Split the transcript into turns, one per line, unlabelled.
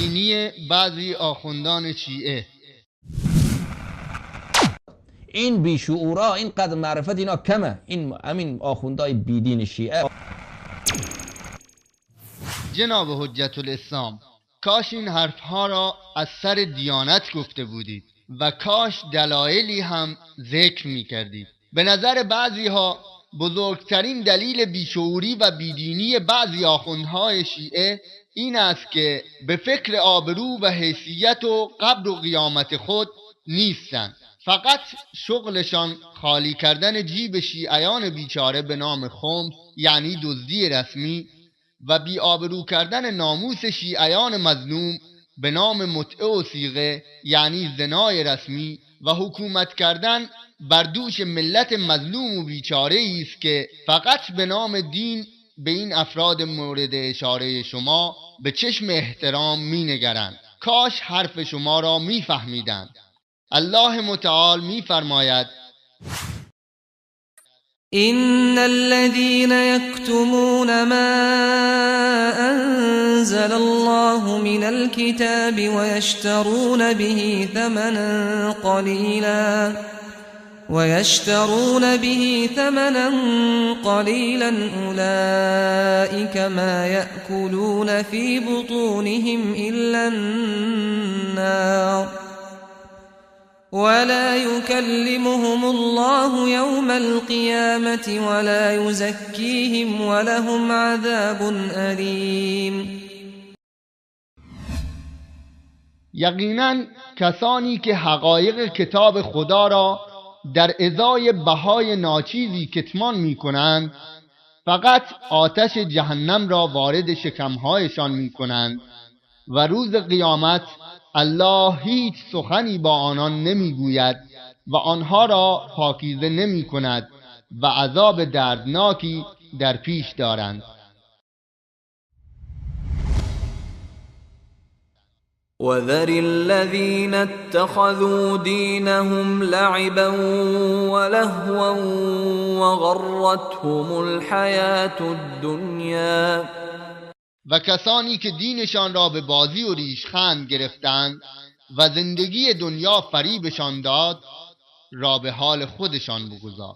بیدینی بعضی آخوندان شیعه.
این بیشعورا اینقدر معرفت اینا کمه، این همین آخوندهای بیدین شیعه.
جناب حجت الاسلام، کاش این حرفها را از سر دیانت گفته بودید و کاش دلایلی هم ذکر می کردید. به نظر بعضی ها بزرگترین دلیل بیشعوری و بیدینی بعضی آخوندهای شیعه این است که به فکر آبرو و حیثیت و قبر و قیامت خود نیستند. فقط شغلشان خالی کردن جیب شیعیان بیچاره به نام خمس، یعنی دزدی رسمی، و بی آبرو کردن ناموس شیعیان مظلوم به نام متعه و صیغه، یعنی زنای رسمی، و حکومت کردن بر دوش ملت مظلوم و بیچاره است که فقط به نام دین به این افراد مورد اشاره شما به چشم احترام می نگرند. کاش حرف شما را می فهمیدند. الله متعال می فرماید:
إن الذين يكتمون ما أنزل الله من الكتاب ويشترون به ثمنا قليلا أولئك ما يأكلون في بطونهم إلا النار ولا يكلمهم الله يوم القيامة ولا يزكيهم ولهم عذاب أليم.
یقیناً کسانی که حقایق کتاب خدا را در ازای بهای ناچیزی کتمان می کنند فقط آتش جهنم را وارد شکمهایشان می کنند و روز قیامت الله هیچ سخنی با آنان نمی گوید و آنها را پاکیزه نمی کند و عذاب دردناکی در پیش دارند.
وذر الذين اتخذوا دينهم لعبا ولهوا وغرتهم الحياة الدنيا.
و کسانی که دینشان را به بازی و ریشخند گرفتند و زندگی دنیا فریبشان داد را به حال خودشان بگذار.